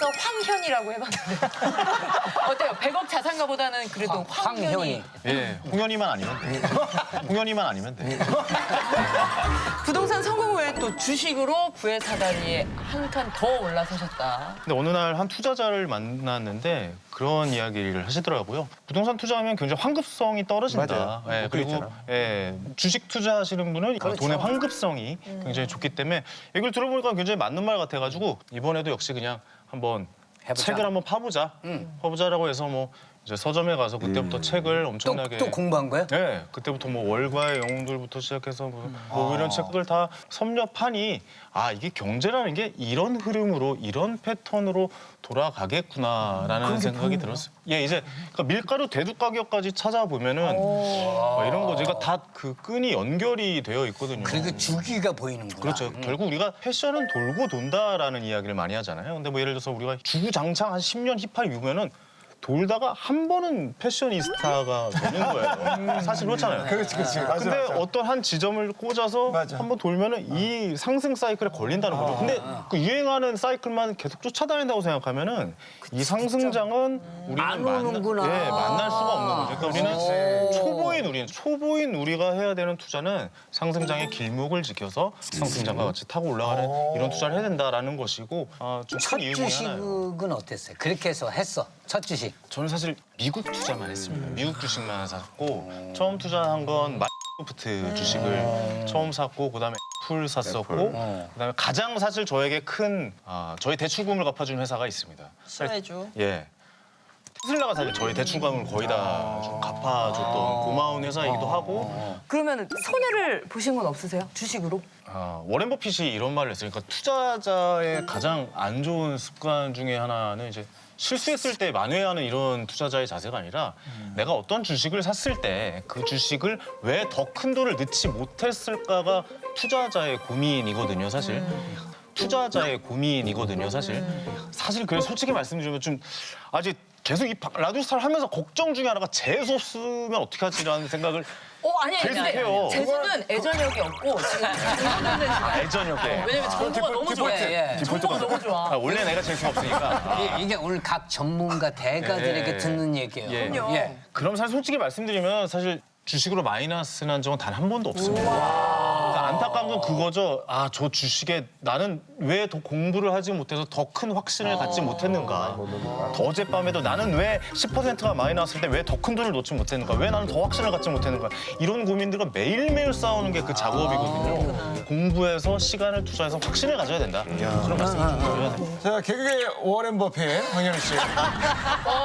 그래서 황현이라고 해봤는데 어때요? 100억 자산가보다는 그래도 황현이. 예, 홍현이만 아니면 돼. 홍현이만 아니면 돼. 부동산 성공 후에 또 주식으로 부의 사다리에 한 칸 더 올라서셨다. 근데 어느 날 한 투자자를 만났는데 그런 이야기를 하시더라고요. 부동산 투자하면 굉장히 환급성이 떨어진다. 맞아요. 예, 그리고 주식 투자하시는 분은 그렇죠. 돈의 환급성이 굉장히 좋기 때문에 얘기를 들어보니까 굉장히 맞는 말 같아가지고 이번에도 역시 그냥 한번 책을 한번 파보자. 파보자라고 해서 뭐 이제 서점에 가서 그때부터 책을 엄청나게 또 공부한 거야? 네, 그때부터 뭐 월가의 영웅들부터 시작해서 뭐 이런 책들 다 섭렵하니 아 이게 경제라는 게 이런 흐름으로 이런 패턴으로 돌아가겠구나라는 생각이 들었어요. 예, 이제 그러니까 밀가루 대두 가격까지 찾아보면은 이런 거지. 그러니까 다 그 끈이 연결이 되어 있거든요. 그리고 주기가 보이는구나. 그렇죠. 결국 우리가 패션은 돌고 돈다라는 이야기를 많이 하잖아요. 근데 뭐 예를 들어서 우리가 주구장창 한 10년 힙합 이후면은 돌다가 한 번은 패셔니스타가 되는 거예요. 사실 그렇잖아요. 그렇지. 맞아, 근데 맞아. 어떤 한 지점을 꽂아서 맞아. 한 번 돌면은 이 상승 사이클에 걸린다는 거죠. 근데 그 유행하는 사이클만 계속 쫓아다닌다고 생각하면은 이 상승장은 우리는 안 오는구나. 만날 수가 없는 거죠. 그러니까 우리는 초보인 우리가 해야 되는 투자는 상승장의 길목을 지켜서 상승장과 같이 타고 올라가는 이런 투자를 해야 된다라는 것이고 좀 첫 큰 이유 중에 하나예요. 주식은 어땠어요? 그렇게 해서 했어. 첫 주식. 저는 사실 미국 투자만 했습니다. 미국 주식만 샀고 처음 투자한 건 마이크로소프트 주식을 처음 샀고 그다음에 애플 샀었고 그다음에 가장 사실 저에게 큰 저희 대출금을 갚아준 회사가 있습니다. 신해주. 예. 테슬라가 사실 저희 대출금을 거의 다 좀 갚아줬던 고마운 회사이기도 하고 그러면 손해를 보신 건 없으세요? 주식으로? 워렌 버핏이 이런 말을 했어요. 그러니까 투자자의 가장 안 좋은 습관 중에 하나는 이제 실수했을 때 만회하는 이런 투자자의 자세가 아니라 내가 어떤 주식을 샀을 때 그 주식을 왜 더 큰 돈을 넣지 못했을까가 투자자의 고민이거든요, 사실. 투자자의 고민이거든요, 사실. 사실 그래서 솔직히 말씀드리면 좀 아직 계속 이 라디오스타를 하면서 걱정 중에 하나가 재수 없으면 어떻게 하지라는 생각을 아니 계속해요. 재수는 애전력이 없고 지금 이거는 애전역에. 왜냐면 정보가 너무 좋아. 정보가 너무 좋아. 원래 내가 재수가 없으니까. 이게 오늘 각 전문가 대가들에게 예. 듣는 얘기예요. 예. 그럼요. 예. 그럼 사실 솔직히 말씀드리면 사실 주식으로 마이너스 난 적은 단 한 번도 없습니다. 그러니까 안타까운 건 그거죠. 저 주식에 나는 왜 더 공부를 하지 못해서 더 큰 확신을 갖지 못했는가. 더 어젯밤에도 나는 왜 10%가 마이너스일 때 왜 더 큰 돈을 놓지 못했는가. 왜 나는 더 확신을 갖지 못했는가. 이런 고민들과 매일매일 싸우는 게 그 작업이거든요. 공부해서 시간을 투자해서 확신을 가져야 된다. 그런 말씀을 좀 드려야 됩니다. 자, 개그계 워렌 버핏 황현희 씨.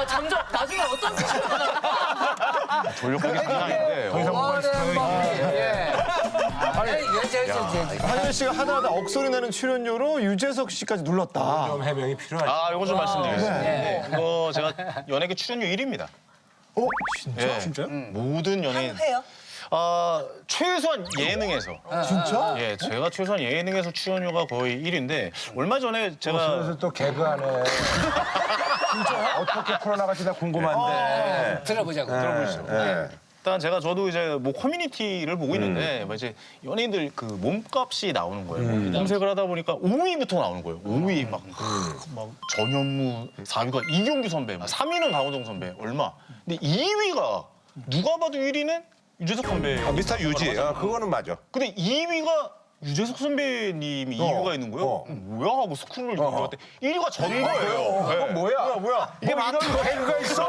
점점 나중에 어떤 수치가 나올까? 돌려보기 상당한데. 더 이상 뭐가 있어요? 예. 황현희 씨가 하다하다 억소리 나는 출연료로 유재석 씨까지 눌렀다. 좀 해명이 필요하죠. 이거 좀 말씀드리겠습니다. 그거 제가 연예계 출연료 1위입니다. 진짜? 진짜요? 모든 연예인. 해요? 최소한 예능에서. 진짜? 예, 제가 최소한 예능에서 출연료가 거의 1위인데 얼마 전에 제가 그래서 또 개그하네. 진짜 어떻게 풀어나갈지 나 궁금한데. 들어보자고. 들어보시죠. 예. 일단 저도 이제 뭐 커뮤니티를 보고 있는데 뭐 이제 연예인들 그 몸값이 나오는 거예요. 검색을 하다 보니까 5위부터 나오는 거예요. 5위 막 전현무, 4위가 이경규 선배, 3위는 강호동 선배 얼마. 근데 2위가 누가 봐도 1위는 유재석 선배. 미스터 유지. 그거는 맞아. 근데 2위가 유재석 선배님이 2위가 있는 거예요. 뭐야 하고 스크롤을 봤더니 1위가 전 거예요. 네. 뭐야? 이게 뭐 이런 개그가 있어?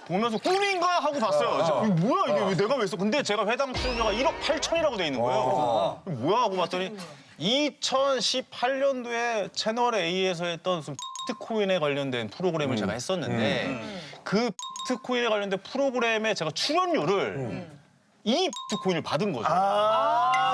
보면서 꿈인가 하고 봤어요. 이게 뭐야 이게 왜 내가 왜 했어? 근데 제가 회당 출연료가 1억 8천이라고 돼 있는 거예요. 뭐야 하고 봤더니 2018년도에 채널 A에서 했던 무슨 비트코인에 관련된 프로그램을 제가 했었는데 그 비트코인에 관련된 프로그램에 제가 출연료를 이 비트코인을 받은 거죠.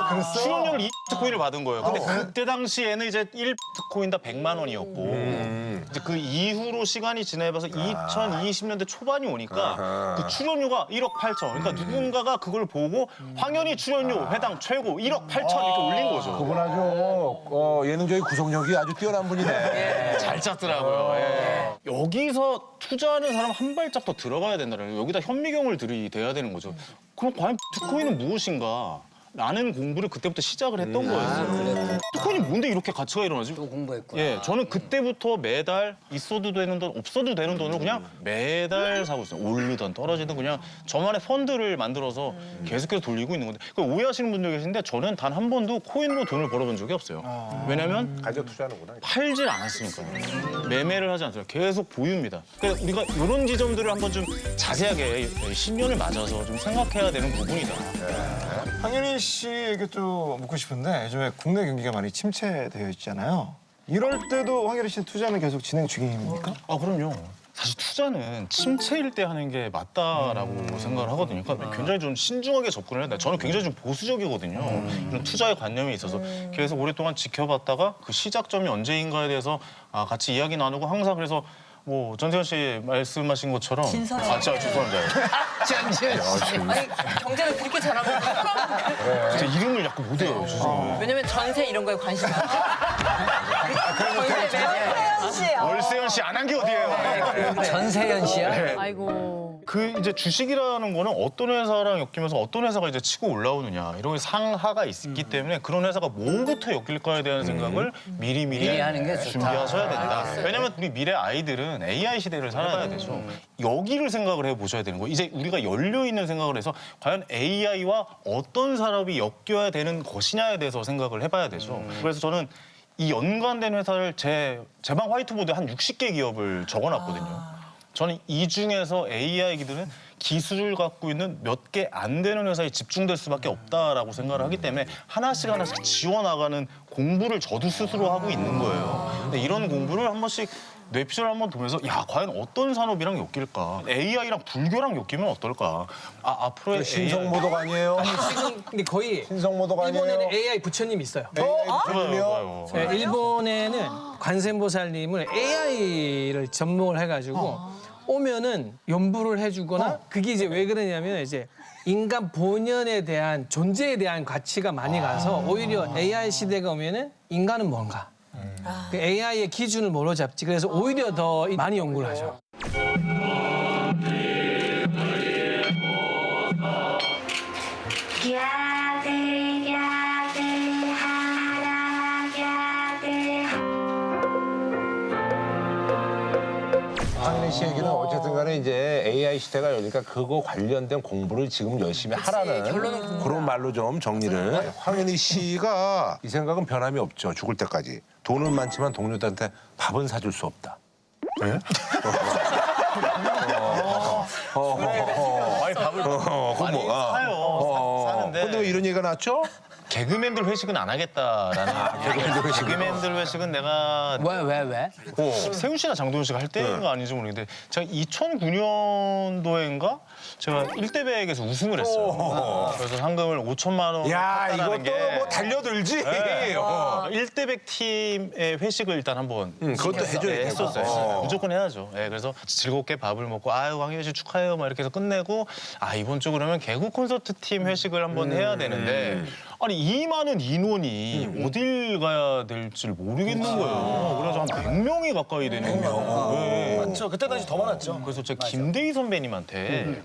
그랬어? 출연료를 이 비트코인을 받은 거예요. 근데 그때 당시에는 이제 1 비트코인당 100만 원이었고 이제 그 이후로 시간이 지나면서 2020년대 초반이 오니까 그 출연료가 1억 8천. 그러니까 누군가가 그걸 보고 황현희 출연료 회당 최고 1억 8천 이렇게 올린 거죠. 그분 아주 예능적인 구성력이 아주 뛰어난 분이네. 잘 짰더라고요. 예. 여기서 투자하는 사람 한 발짝 더 들어가야 된다는 거예요. 여기다 현미경을 들이대야 되는 거죠. 그럼 과연 비트코인은 무엇인가? 라는 공부를 그때부터 시작을 했던 거였어요. 비트코인이 뭔데 이렇게 가치가 일어나지? 또 공부했구나. 예, 저는 그때부터 매달 있어도 되는 돈, 없어도 되는 돈을 그냥 매달 사고 있어요. 오르든 떨어지든 그냥 저만의 펀드를 만들어서 계속해서 돌리고 있는 건데 그 오해하시는 분들 계신데 저는 단 한 번도 코인으로 돈을 벌어본 적이 없어요. 왜냐면 가격 투자하는구나. 팔질 않았으니까요. 매매를 하지 않습니다. 계속 보유입니다. 그러니까 우리가 이런 지점들을 한번 좀 자세하게 신년을 맞아서 좀 생각해야 되는 부분이다. 황현희 씨에게 또 묻고 싶은데 요즘에 국내 경기가 많이 침체되어 있잖아요. 이럴 때도 황현희 씨 투자는 계속 진행 중입니까? 아, 그럼요. 사실 투자는 침체일 때 하는 게 맞다라고 생각을 하거든요. 그러니까 굉장히 좀 신중하게 접근을 해야 돼요. 저는 굉장히 좀 보수적이거든요. 이런 투자의 관념에 있어서 계속 오랫동안 지켜봤다가 그 시작점이 언제인가에 대해서 같이 이야기 나누고 항상 그래서 뭐 전세현 씨 말씀하신 것처럼 진선해. 아, 진짜 죄송합니다. 전지현 씨. 아니 경제를 그렇게 잘하면 진짜 이름을 자꾸 못 외워요. 죄송해요. 왜냐면 전세 이런 거에 관심이 많아. 전세 매매. 월세현 씨 안 한 게 어디예요? 전세현 씨야? 아이고. 그 이제 주식이라는 거는 어떤 회사랑 엮이면서 어떤 회사가 이제 치고 올라오느냐 이런 게 상하가 있기 때문에 그런 회사가 뭐부터 엮일까에 대한 생각을 미리 미리 하는 게 좋다. 준비하셔야 된다. 왜냐면 우리 미래 아이들은 AI 시대를 살아야 되죠. 여기를 생각을 해보셔야 되는 거예요. 이제 우리가 열려 있는 생각을 해서 과연 AI와 어떤 산업이 엮여야 되는 것이냐에 대해서 생각을 해봐야 되죠. 그래서 저는 이 연관된 회사를 제 방 화이트보드에 한 60개 기업을 적어놨거든요. 저는 이 중에서 AI 기들은 기술을 갖고 있는 몇 개 안 되는 회사에 집중될 수밖에 없다라고 생각을 하기 때문에 하나씩 하나씩 지워나가는 공부를 저도 스스로 하고 있는 거예요. 근데 이런 공부를 한 번씩 뇌피셜을 한번 보면서 야 과연 어떤 산업이랑 엮일까? AI랑 불교랑 엮이면 어떨까? 앞으로의 신성모독 아니에요? 지금 근데 거의 신성모독 아니에요? 일본에는 AI 부처님이 있어요. 부처님이요? 네, 일본에는 관세음보살님을 AI를 접목을 해가지고 오면은 연부를 해주거나 그게 이제 왜 그러냐면 이제 인간 본연에 대한 존재에 대한 가치가 많이 가서 오히려 AI 시대가 오면은 인간은 뭔가 그 AI의 기준을 뭐로 잡지 그래서 오히려 더 많이 연구를 하죠. 황인희 씨 얘기는 어쨌든 간에 이제 AI 시대가 열리니까 그거 관련된 공부를 지금 열심히 하라는 그런 말로 좀 정리를. 황인희 씨가 이 생각은 변함이 없죠. 죽을 때까지. 돈은 많지만 동료들한테 밥은 사줄 수 없다. 네? 아니 밥을 많이 사요. 사는데 근데 왜 이런 얘기가 나왔죠? 개그맨들 회식은 안 하겠다라는 개그맨들 회식은 내가 왜? 세훈 씨나 장도연 씨가 할 때인가 아닌지 모르겠는데 제가 2009년도인가 제가 1대백에서 우승을 했어요. 그래서 상금을 5천만 원 야, 탔다라는 이것도 게 뭐 달려들지. 네. 1대백 팀의 회식을 일단 한번 그것도 해줘야 되고. 했었어요. 무조건 해야죠. 네, 그래서 즐겁게 밥을 먹고 아유 황희연 씨 축하해요 막 이렇게 해서 끝내고 아 이번 주 그러면 개국 콘서트 팀 회식을 한번 해야 되는데 아니 이 많은 인원이 어딜 가야 될지 모르겠는 거예요. 그래서 한 100명이 가까이 되는 거예요. 네. 맞죠. 그때 당시 더 많았죠. 그래서 제가 김대희 선배님한테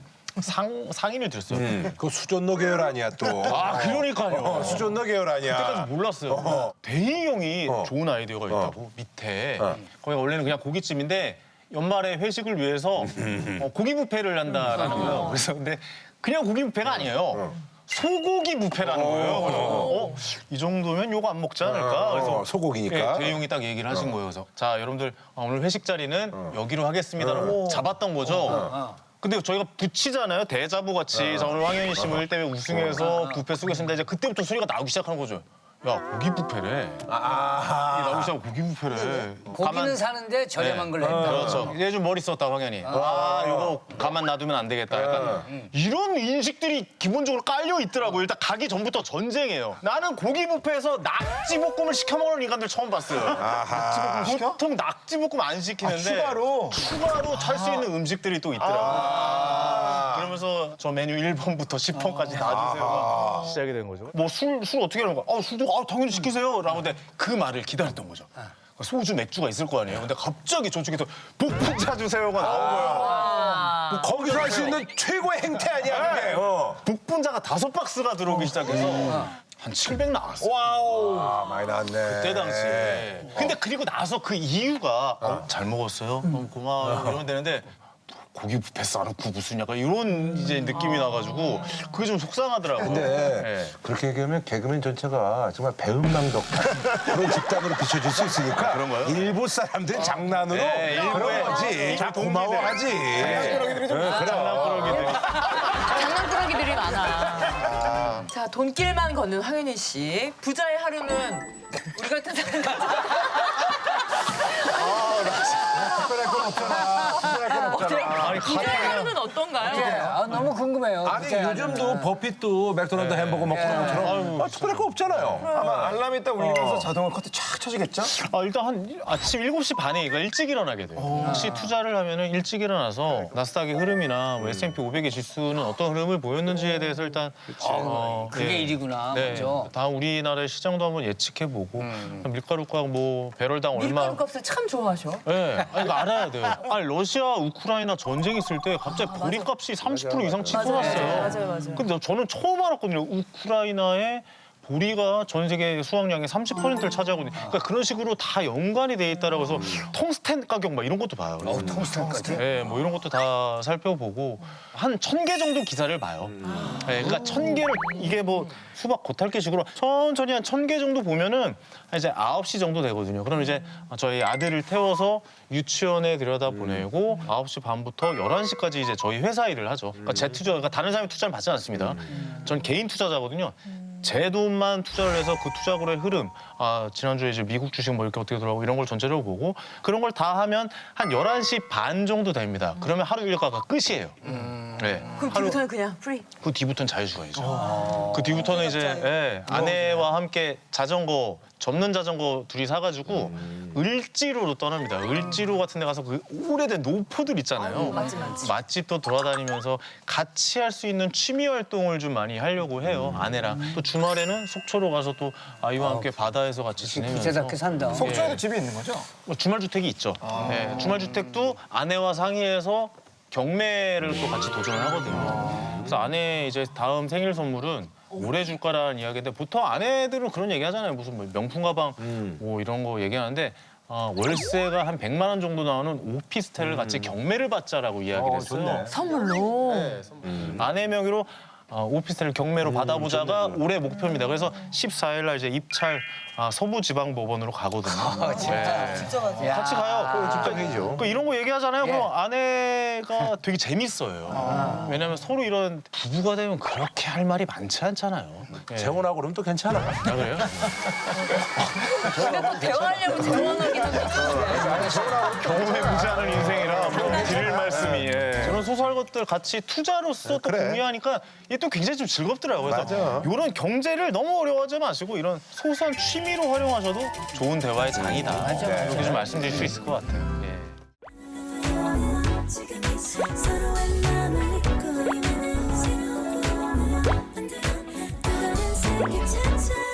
상의를 드렸어요. 그 수전노 계열 아니야 또. 아 그러니까요. 수전노 계열 아니야. 그때까지 몰랐어요. 대희 형이 좋은 아이디어가 있다고 밑에 거기가 원래는 그냥 고깃집인데 연말에 회식을 위해서 고기 뷔페를 한다라는 거예요. 그래서 근데 그냥 고기 뷔페가 아니에요. 소고기 뷔페라는 거예요. 그래서 이 정도면 요거 안 먹지 않을까? 그래서 소고기니까. 대희 형이 딱 얘기를 하신 거예요. 그래서 자 여러분들 오늘 회식 자리는 여기로 하겠습니다라고 잡았던 거죠. 근데 저희가 붙이잖아요. 대자보 같이. 자, 오늘 황현희 씨 뭐 1대회 우승해서 뷔페 쏘겠습니다. 이제 그때부터 소리가 나오기 시작하는 거죠. 야, 고기 뷔페래. 이게 나오기 시작하고 고기 뷔페래. 고기는 사는데 저렴한 걸로 했다. 그렇죠. 얘 좀 머리 썼다, 황현희. 아, 이거 가만 놔두면 안 되겠다. 약간 이런 인식들이 기본적으로 깔려 있더라고요. 일단 가기 전부터 전쟁이에요. 나는 고기 뷔페에서 낙지볶음을 시켜 먹는 인간들 처음 봤어요. 보통 낙지볶음 안 시키는데 추가로 찰 수 있는 음식들이 또 있더라고요. 그러면서 저 메뉴 1번부터 10번까지 놔주세요가 시작이 된 거죠. 뭐 술 어떻게 하는 거야? 술도 당연히 시키세요. 라고 근데 그 말을 기다렸던 거죠. 소주, 맥주가 있을 거 아니에요. 근데 갑자기 저쪽에서 복분자 주세요가 나온 거예요. 거기서 할 수 있는 최고의 행태 아니야, 그게. 복분자가 5박스가 들어오기 시작해서 한 700 나왔어요. 아, 많이 나왔네. 그때 당시에. 근데 그리고 나서 그 이유가 잘 먹었어요. 너무 고마워요. 이러면 되는데 고기 뷔페 싸놓고 무슨 약간 이런 이제 느낌이 나가지고 그게 좀 속상하더라고요. 근데 네. 그렇게 얘기하면 개그맨 전체가 정말 배은망덕 그런 집단으로 비춰질 수 있으니까 그런가요? 일부 사람들 장난으로 네, 그런 거지. 일부 다 동기들. 고마워하지. 장난꾸러기들이. 장난꾸러기들이 많아. 자, 돈길만 걷는 황현희 씨. 부자의 하루는 우리 같은 사람. 아니 부자의 하루는 어떤가요? 아, 너무 궁금해요. 아니 진짜. 요즘도 버핏도 맥도날드 햄버거 먹고 그런 것처럼 특별할 거 없잖아요. 아마 알람이 딱 울리면서 자동으로 커튼 쫙 쳐지겠죠? 일단 한 아침 7시 반에 이거 일찍 일어나게 돼요. 혹시 투자를 하면은 일찍 일어나서 나스닥의 흐름이나 뭐 S&P 500의 지수는 어떤 흐름을 보였는지에 대해서 일단 그게 네. 일이구나. 네. 그죠? 다 우리나라의 시장도 한번 예측해보고 밀가루가 뭐 배럴당 얼마. 밀가루 값을 참 좋아하셔. 네, 아니 이거 알아야 돼요. 아니 러시아 우크라이나 전쟁 있을 때 갑자기 보리값이 30% 이상 치솟았어요. 맞아요. 근데 저는 처음 알았거든요. 우크라이나에 보리가 전 세계 수확량의 30%를 차지하거든요. 그러니까 그런 식으로 다 연관이 돼 있다라고 해서 텅스텐 가격 막 이런 것도 봐요. 통스탄까지. 네, 뭐 이런 것도 다 살펴보고 한 1000개 정도 기사를 봐요. 네, 그러니까 1000개를 이게 뭐 수박 겉핥기식으로 천천히 한 1000개 정도 보면은 이제 9시 정도 되거든요. 그럼 이제 저희 아들을 태워서 유치원에 들여다 보내고 9시 반부터 11시까지 이제 저희 회사 일을 하죠. 그러니까 제 투자, 그러니까 다른 사람이 투자를 받지 않습니다. 전 개인 투자자거든요. 제 돈만 투자를 해서 그 투자고의 흐름, 지난주에 이제 미국 주식 뭐 이렇게 어떻게 돌아가고 이런 걸 전체적으로 보고 그런 걸 다 하면 한 11시 반 정도 됩니다. 그러면 하루 일과가 끝이에요. 네. 그럼 뒤부터는 그냥 프리. 그 뒤부터는 자유시간이죠. 그 뒤부터는 이제 아내와 함께 자전거, 접는 자전거 둘이 사가지고 을지로로 떠납니다. 을지로 같은 데 가서 그 오래된 노포들 있잖아요. 맛집도 돌아다니면서 같이 할 수 있는 취미 활동을 좀 많이 하려고 해요. 아내랑. 또 주말에는 속초로 가서 또 아이와 함께 바다에서 같이 지내면서. 부자답게 산다. 속초에도 집이 있는 거죠? 주말 주택이 있죠. 네, 주말 주택도 아내와 상의해서 경매를 또 같이 도전을 하거든요. 그래서 아내 이제 다음 생일 선물은 오래 줄 거라는 이야기인데 보통 아내들은 그런 얘기 하잖아요. 무슨 뭐 명품 가방 뭐 이런 거 얘기하는데 월세가 한 100만 원 정도 나오는 오피스텔을 같이 경매를 받자라고 이야기를 했어요. 선물로. 아내 명의로 오피스텔을 경매로 받아보자가 올해 목표입니다. 그래서 14일 날 이제 입찰 서부지방법원으로 가거든요. 네. 같이 가요. 직장이죠. 그 이런 거 얘기하잖아요. 그럼 아내가 되게 재밌어요. 왜냐면 서로 이런 부부가 되면 그렇게 할 말이 많지 않잖아요. 예. 재혼하고 그러면 또 괜찮아. 아, 그래요? 대화하려고 재혼하긴 한데. 경험해 보지 않은 인생이라 뭐 드릴 말씀이. 저런 소소한 것들 같이 투자로서 또 그래. 공유하니까 이게 또 굉장히 좀 즐겁더라고요. 그래서 맞아. 이런 경제를 너무 어려워하지 마시고 이런 소소한 취미로 활용하셔도 좋은 대화의 장이다. 이렇게 좀 말씀드릴 수 있을 것 같아요. 예. 지금 이 서로의 마음을 잊고 있는 새로운 꿈을 만들어 또 다른 세계 찾아